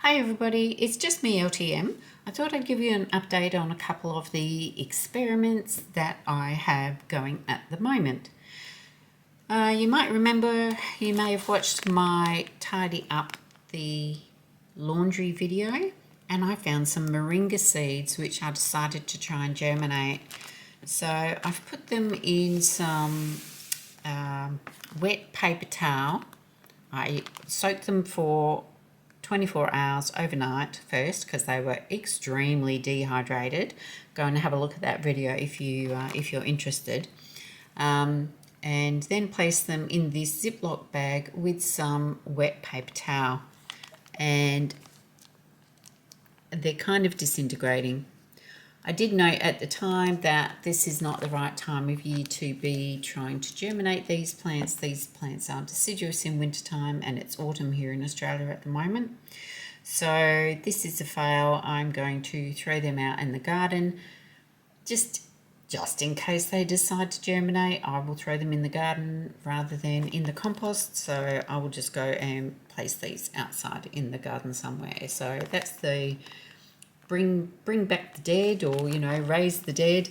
Hi everybody, it's just me LTM. I thought I'd give you an update on a couple of the experiments that I have going at the moment. You might remember, you may have watched my tidy up the laundry video, and I found some moringa seeds which I decided to try and germinate. So I've put them in some wet paper towel. I soaked them for 24 hours overnight first because they were extremely dehydrated. Go and have a look at that video if you're interested. And then place them in this Ziploc bag with some wet paper towel, and they're kind of disintegrating. I did note at the time that this is not the right time of year to be trying to germinate these plants. These plants are deciduous in wintertime, and it's autumn here in Australia at the moment. So this is a fail. I'm going to throw them out in the garden. Just in case they decide to germinate, I will throw them in the garden rather than in the compost. So I will just go and place these outside in the garden somewhere. So that's the bring back the dead, or raise the dead.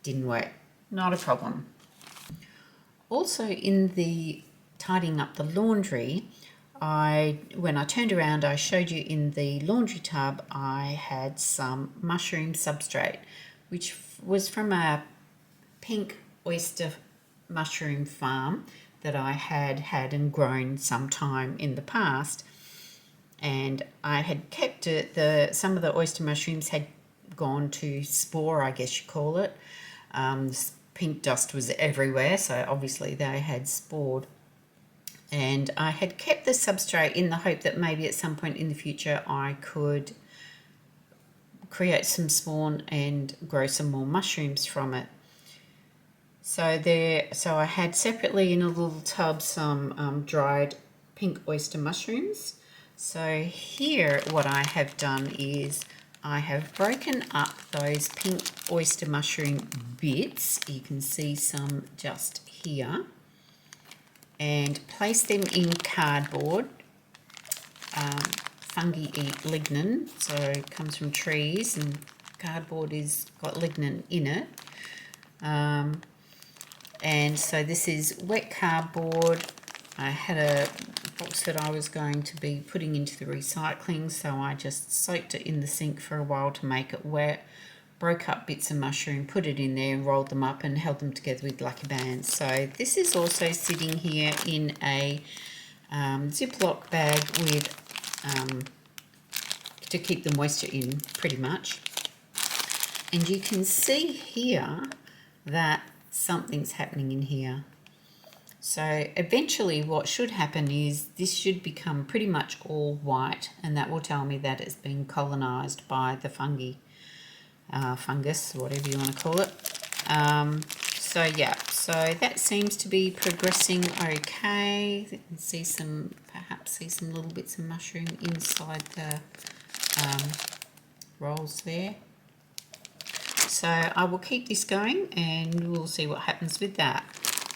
Didn't work. Not a problem. Also, in the tidying up the laundry, when I turned around, I showed you in the laundry tub I had some mushroom substrate, which was from a pink oyster mushroom farm that I had and grown some time in the past. And I had kept it, some of the oyster mushrooms had gone to spore, I guess you call it. Pink dust was everywhere, so obviously they had spored. And I had kept the substrate in the hope that maybe at some point in the future I could create some spawn and grow some more mushrooms from it. So I had separately in a little tub some dried pink oyster mushrooms. So here what I have done is I have broken up those pink oyster mushroom bits. You can see some just here, and placed them in cardboard. Fungi eat lignin, so it comes from trees, and cardboard is got lignin in it. And so this is wet cardboard. I had a box that I was going to be putting into the recycling, so I just soaked it in the sink for a while to make it wet, broke up bits of mushroom, put it in there, rolled them up and held them together with lucky bands. So this is also sitting here in a Ziploc bag with to keep the moisture in, pretty much. And you can see here that something's happening in here. So eventually what should happen is this should become pretty much all white, and that will tell me that it's been colonized by the fungus, whatever you want to call it. So that seems to be progressing okay. You can perhaps see some little bits of mushroom inside the rolls there. So I will keep this going and we'll see what happens with that.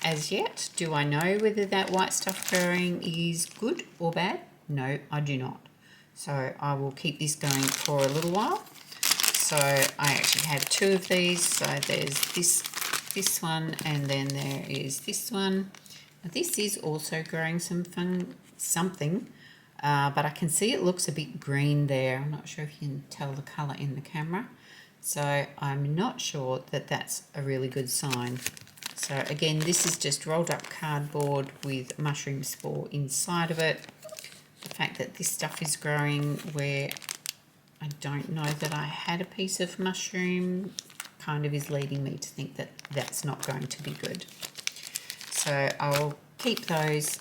As yet, do I know whether that white stuff growing is good or bad? No, I do not. So I will keep this going for a little while. So I actually have two of these. So there's this one, and then there is this one. Now, this is also growing something, but I can see it looks a bit green there. I'm not sure if you can tell the colour in the camera. So I'm not sure that that's a really good sign. So again, this is just rolled up cardboard with mushroom spore inside of it. The fact that this stuff is growing where I don't know that I had a piece of mushroom kind of is leading me to think that that's not going to be good. So I'll keep those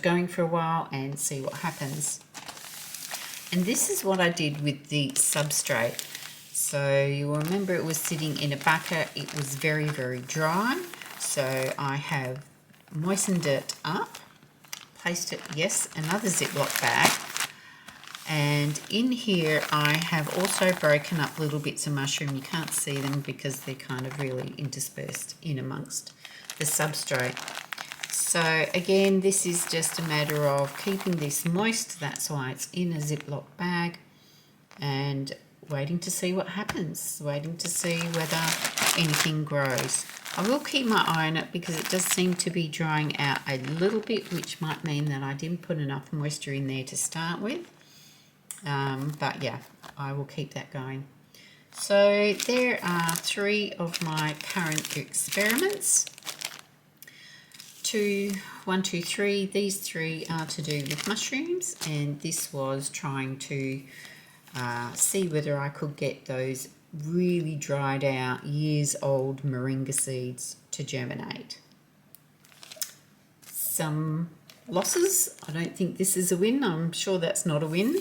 going for a while and see what happens. And this is what I did with the substrate. So you'll remember it was sitting in a bucket. It was very, very dry. So I have moistened it up, placed it, another Ziploc bag. And in here I have also broken up little bits of mushroom. You can't see them because they're kind of really interspersed in amongst the substrate. So again, this is just a matter of keeping this moist. That's why it's in a Ziploc bag, and waiting to see what happens, waiting to see whether anything grows. I will keep my eye on it because it does seem to be drying out a little bit, which might mean that I didn't put enough moisture in there to start with. But yeah, I will keep that going. So there are 3 of my current experiments. 1, 2, 3. These 3 are to do with mushrooms, and this was trying to see whether I could get those really dried out years old moringa seeds to germinate. Some losses. I don't think this is a win. I'm sure that's not a win.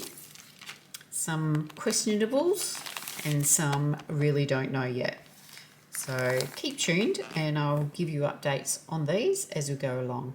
Some questionables and some really don't know yet. So keep tuned and I'll give you updates on these as we go along.